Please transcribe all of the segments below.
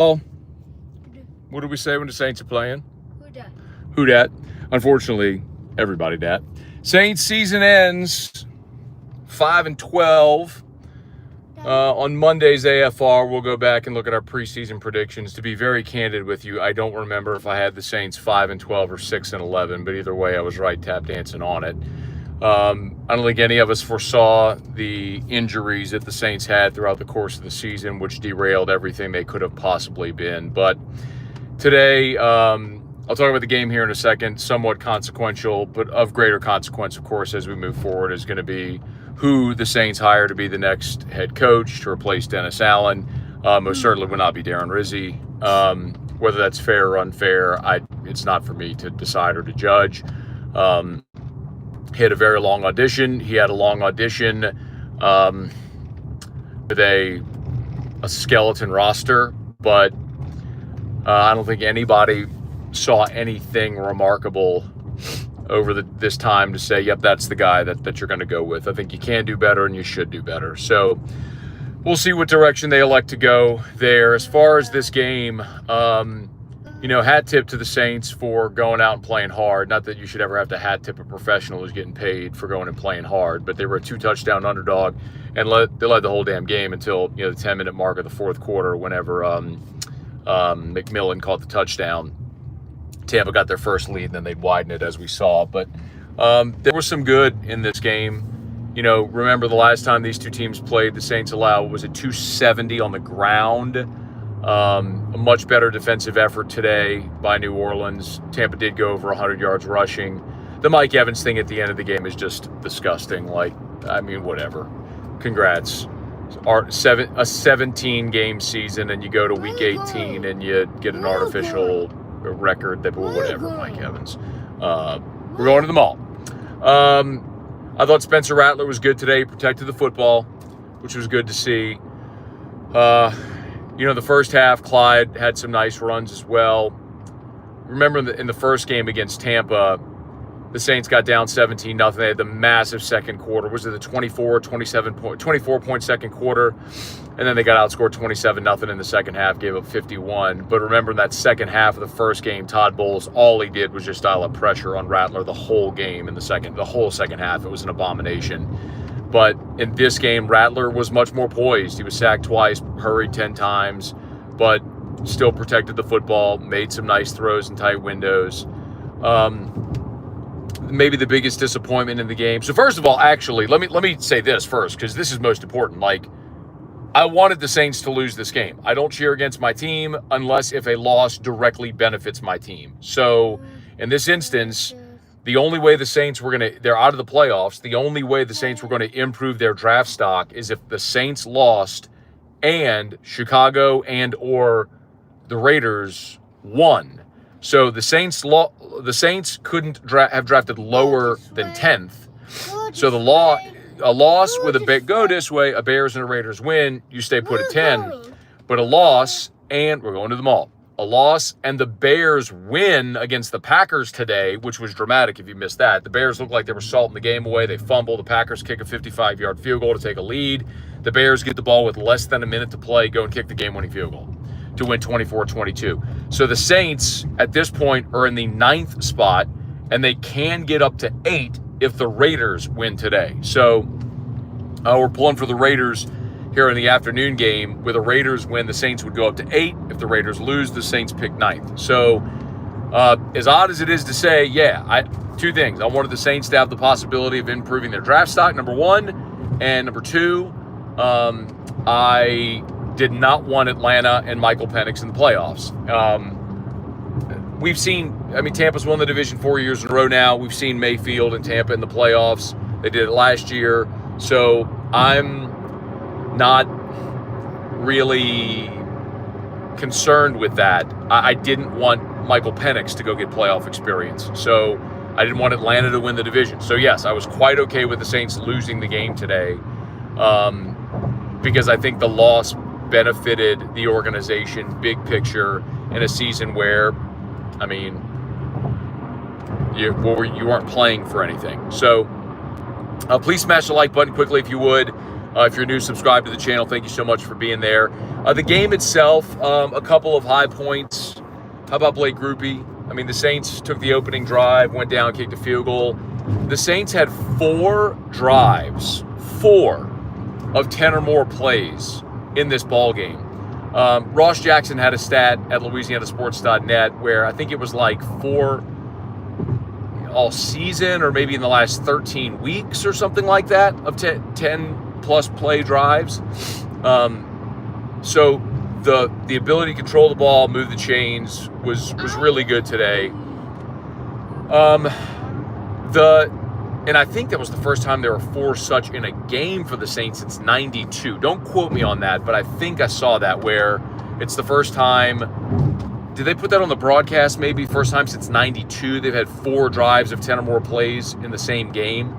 Well, what do we say when the Saints are playing? Who dat? Who dat? Unfortunately, everybody dat. Saints season ends 5-12. On Monday's AFR, we'll go back and look at our preseason predictions. To be very candid with you, I don't remember if I had the Saints 5-12 or 6-11, but either way, I was right tap dancing on it. I don't think any of us foresaw the injuries that the Saints had throughout the course of the season, which derailed everything they could have possibly been. But today, I'll talk about the game here in a second, somewhat consequential, but of greater consequence, of course, as we move forward, is going to be who the Saints hire to be the next head coach to replace Dennis Allen. Most certainly would not be Darren Rizzi. Whether that's fair or unfair, it's not for me to decide or to judge. He had a very long audition. He had a long audition with a skeleton roster, but I don't think anybody saw anything remarkable over this time to say, yep, that's the guy that you're going to go with. I think you can do better and you should do better. So we'll see what direction they elect to go there. As far as this game, hat tip to the Saints for going out and playing hard. Not that you should ever have to hat tip a professional who's getting paid for going and playing hard, but they were a 2-touchdown underdog and they led the whole damn game until the 10-minute mark of the fourth quarter whenever McMillan caught the touchdown. Tampa got their first lead, and then they'd widen it as we saw. But there was some good in this game. Remember the last time these two teams played, the Saints allowed, was it 270 on the ground? A much better defensive effort today by New Orleans. Tampa did go over 100 yards rushing. The Mike Evans thing at the end of the game is just disgusting. Whatever. Congrats. A 17-game season, and you go to week 18 and you get an artificial record that, whatever, Mike Evans. We're going to the mall. I thought Spencer Rattler was good today. He protected the football, which was good to see. The first half, Clyde had some nice runs as well. Remember in the first game against Tampa, the Saints got down 17-0. They had the massive second quarter. Was it the 24-point second quarter? And then they got outscored 27-0 in the second half, gave up 51. But remember in that second half of the first game, Todd Bowles, all he did was just dial up pressure on Rattler the whole game the whole second half. It was an abomination. But in this game, Rattler was much more poised. He was sacked twice, hurried 10 times, but still protected the football, made some nice throws in tight windows. Maybe the biggest disappointment in the game. So first of all, actually, let me say this first, because this is most important. I wanted the Saints to lose this game. I don't cheer against my team unless if a loss directly benefits my team. So in this instance, the only way the Saints they're out of the playoffs. The only way the Saints were going to improve their draft stock is if the Saints lost and Chicago and or the Raiders won. So the Saints couldn't have drafted lower than 10th. So a loss with a Bears and a Raiders win, you stay put at 10. But a loss, and we're going to the mall. A loss and the Bears win against the Packers today, which was dramatic if you missed that. The Bears looked like they were salting the game away. They fumble. The Packers kick a 55-yard field goal to take a lead. The Bears get the ball with less than a minute to play, go and kick the game-winning field goal to win 24-22. So the Saints, at this point, are in the 9th spot, and they can get up to 8 if the Raiders win today. So we're pulling for the Raiders here in the afternoon game. With a Raiders win, the Saints would go up to 8. If the Raiders lose, the Saints pick 9th. So as odd as it is to say, two things. I wanted the Saints to have the possibility of improving their draft stock, number one. And number two, I did not want Atlanta and Michael Penix in the playoffs. We've seen, Tampa's won the division 4 years in a row now. We've seen Mayfield and Tampa in the playoffs. They did it last year. So I'm not really concerned with that. I didn't want Michael Penix to go get playoff experience. So I didn't want Atlanta to win the division. So yes, I was quite okay with the Saints losing the game today because I think the loss benefited the organization, big picture, in a season where, you weren't playing for anything. So please smash the like button quickly if you would. If you're new, subscribe to the channel. Thank you so much for being there. The game itself, a couple of high points. How about Blake Grupe? I mean, the Saints took the opening drive, went down, kicked a field goal. The Saints had 4 drives, 4 of 10 or more plays in this ball game. Ross Jackson had a stat at LouisianaSports.net where I think it was like 4 all season or maybe in the last 13 weeks or something like that of 10 plus play drives. So the ability to control the ball, move the chains was really good today. And I think that was the first time there were 4 such in a game for the Saints since '92. Don't quote me on that, but I think I saw that where it's the first time. Did they put that on the broadcast? Maybe first time since '92 they've had 4 drives of 10 or more plays in the same game.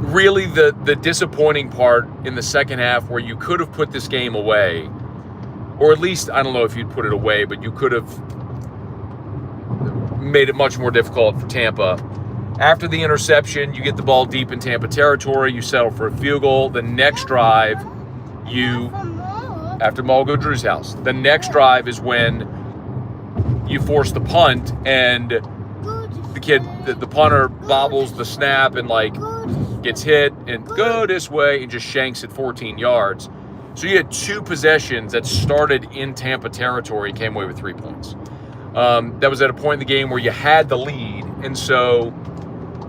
Really, the disappointing part in the second half where you could have put this game away, or at least, I don't know if you'd put it away, but you could have made it much more difficult for Tampa. After the interception, you get the ball deep in Tampa territory, you settle for a field goal. The next drive, after Maul go Drew's house, the next drive is when you force the punt and the punter bobbles the snap and gets hit and go this way and just shanks it 14 yards. So you had 2 possessions that started in Tampa territory and came away with 3 points. That was at a point in the game where you had the lead, and so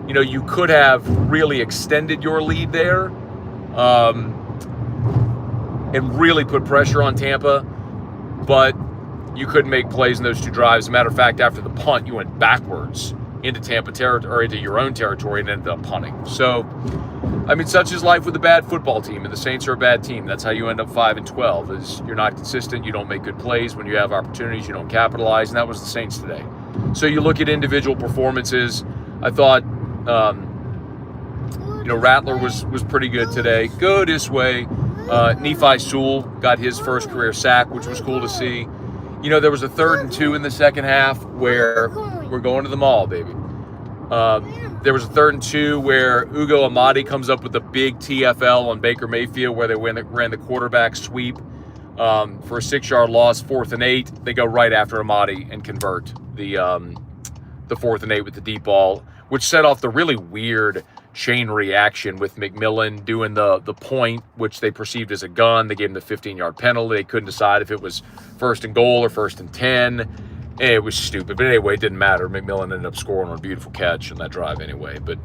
you could have really extended your lead there and really put pressure on Tampa, but you couldn't make plays in those 2 drives. As a matter of fact, after the punt, you went backwards into Tampa territory, or into your own territory, and ended up punting. So, I mean, such is life with a bad football team, and the Saints are a bad team. That's how you end up 5-12. Is you're not consistent, you don't make good plays. When you have opportunities, you don't capitalize, and that was the Saints today. So you look at individual performances. I thought, Rattler was pretty good today. Go this way. Nephi Sewell got his first career sack, which was cool to see. There was a 3rd and 2 in the second half where we're going to the mall, baby. There was a 3rd and 2 where Ugo Amadi comes up with a big TFL on Baker Mayfield where they ran the quarterback sweep for a 6-yard loss, 4th and 8. They go right after Amadi and convert the 4th and 8 with the deep ball, which set off the really weird chain reaction with McMillan doing the point, which they perceived as a gun. They gave him the 15-yard penalty. They couldn't decide if it was 1st and goal or 1st and 10. It was stupid. But anyway, it didn't matter. McMillan ended up scoring on a beautiful catch on that drive anyway. But,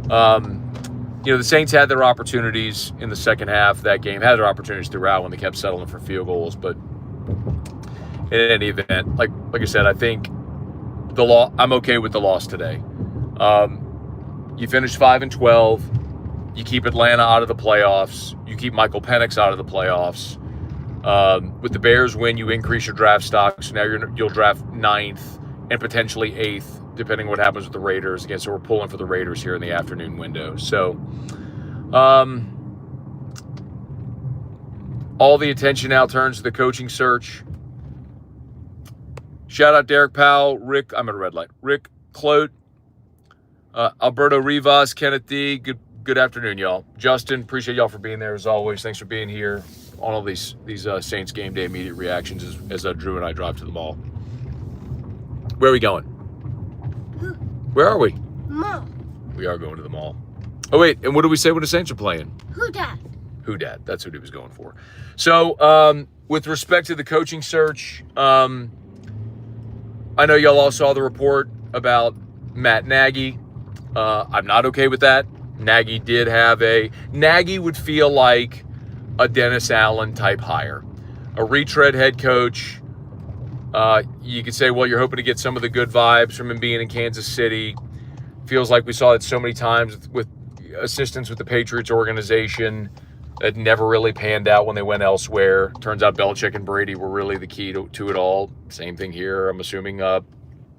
the Saints had their opportunities in the second half of that game, had their opportunities throughout when they kept settling for field goals. But in any event, like I said, I think I'm okay with the loss today. You finish 5-12. You keep Atlanta out of the playoffs. You keep Michael Penix out of the playoffs. With the Bears win, you increase your draft stock. So now you'll draft 9th and potentially 8th, depending what happens with the Raiders. Again, so we're pulling for the Raiders here in the afternoon window. So all the attention now turns to the coaching search. Shout out Derek Powell, I'm at a red light. Rick Clote, Alberto Rivas, Kenneth D. Good afternoon, y'all. Justin, appreciate y'all for being there as always. Thanks for being here on all these Saints game day immediate reactions as Drew and I drive to the mall. Where are we going? Where are we? Mall. We are going to the mall. Oh, wait, and what do we say when the Saints are playing? Who dat? Who dat? That's what he was going for. So, with respect to the coaching search, I know y'all all saw the report about Matt Nagy. I'm not okay with that. Nagy would feel like a Dennis Allen type hire. A retread head coach. You could say, well, you're hoping to get some of the good vibes from him being in Kansas City. Feels like we saw it so many times with assistants with the Patriots organization that never really panned out when they went elsewhere. Turns out Belichick and Brady were really the key to it all. Same thing here. I'm assuming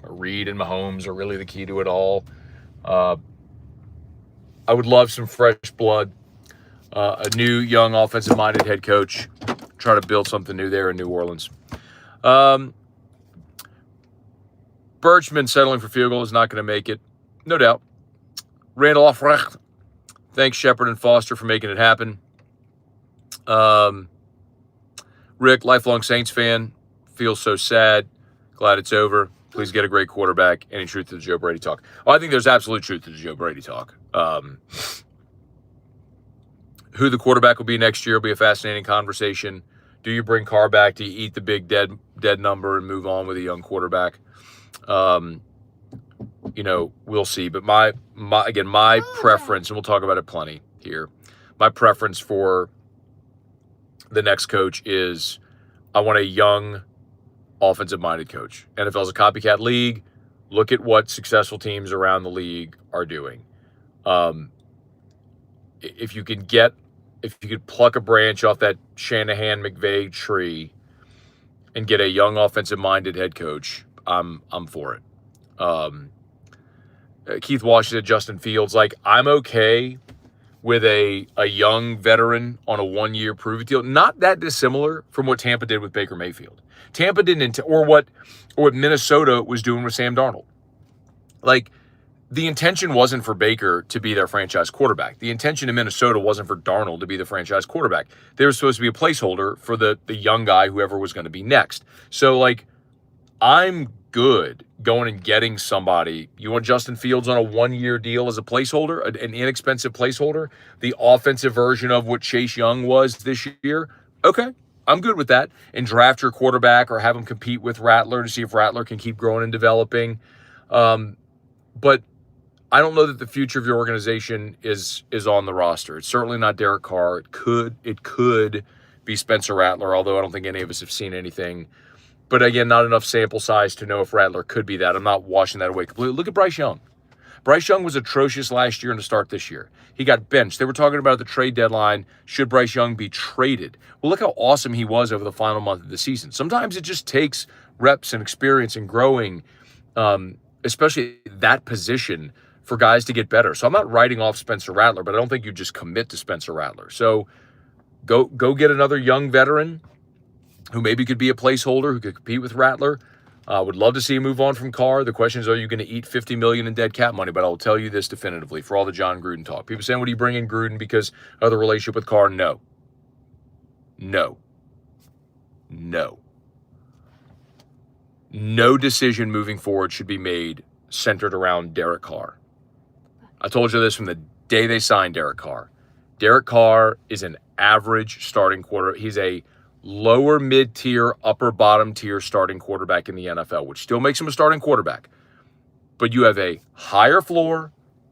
Reed and Mahomes are really the key to it all. I would love some fresh blood, a new, young, offensive-minded head coach, try to build something new there in New Orleans. Birchman settling for field goal is not going to make it, no doubt. Randall Offrecht, Thanks, Shepard and Foster, for making it happen. Rick, lifelong Saints fan, feels so sad. Glad it's over. Please get a great quarterback. Any truth to the Joe Brady talk? Oh, I think there's absolute truth to the Joe Brady talk. Who the quarterback will be next year will be a fascinating conversation. Do you bring Carr back? Do you eat the big dead number and move on with a young quarterback? We'll see. But my preference, and we'll talk about it plenty here, my preference for the next coach is I want a young, offensive-minded coach. NFL's a copycat league. Look at what successful teams around the league are doing. If you could pluck a branch off that Shanahan-McVay tree and get a young, offensive-minded head coach, I'm for it. Keith Washington, Justin Fields, I'm okay with a young veteran on a one-year prove-it deal. Not that dissimilar from what Tampa did with Baker Mayfield. Tampa didn't, or what Minnesota was doing with Sam Darnold. The intention wasn't for Baker to be their franchise quarterback. The intention in Minnesota wasn't for Darnold to be the franchise quarterback. They were supposed to be a placeholder for the young guy, whoever was going to be next. So, I'm good going and getting somebody. You want Justin Fields on a one-year deal as a placeholder, an inexpensive placeholder, the offensive version of what Chase Young was this year? Okay, I'm good with that. And draft your quarterback or have him compete with Rattler to see if Rattler can keep growing and developing. But I don't know that the future of your organization is on the roster. It's certainly not Derek Carr. It could be Spencer Rattler, although I don't think any of us have seen anything. But again, not enough sample size to know if Rattler could be that. I'm not washing that away completely. Look at Bryce Young. Bryce Young was atrocious last year and to start this year. He got benched. They were talking about at the trade deadline, should Bryce Young be traded? Well, look how awesome he was over the final month of the season. Sometimes it just takes reps and experience and growing, especially that position, for guys to get better. So I'm not writing off Spencer Rattler, but I don't think you just commit to Spencer Rattler. So go get another young veteran who maybe could be a placeholder, who could compete with Rattler. Would love to see him move on from Carr. The question is, are you going to eat $50 million in dead cap money? But I will tell you this definitively for all the John Gruden talk. People saying, would you bring in Gruden because of the relationship with Carr? No. No decision moving forward should be made centered around Derek Carr. I told you this from the day they signed Derek Carr. Derek Carr is an average starting quarterback. He's a lower mid-tier, upper bottom-tier starting quarterback in the NFL, which still makes him a starting quarterback. But you have a higher floor,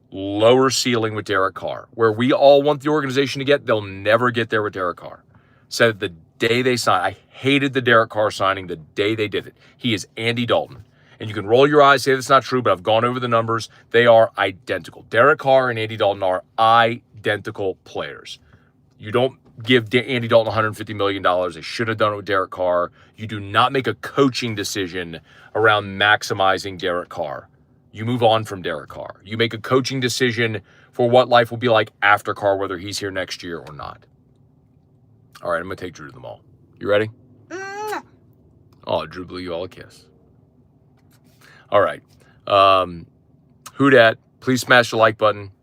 lower ceiling with Derek Carr. Where we all want the organization to get, they'll never get there with Derek Carr. Said the day they signed, I hated the Derek Carr signing the day they did it. He is Andy Dalton. And you can roll your eyes, say that's not true, but I've gone over the numbers. They are identical. Derek Carr and Andy Dalton are identical players. You don't give Andy Dalton $150 million. They should have done it with Derek Carr. You do not make a coaching decision around maximizing Derek Carr. You move on from Derek Carr. You make a coaching decision for what life will be like after Carr, whether he's here next year or not. All right, I'm going to take Drew to the mall. You ready? Oh, Drew blew you all a kiss. All right. Who dat? Please smash the like button.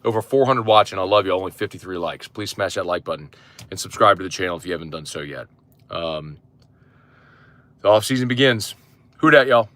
Over 400 watching. I love you. Only 53 likes. Please smash that like button and subscribe to the channel if you haven't done so yet. The offseason begins. Who dat, y'all?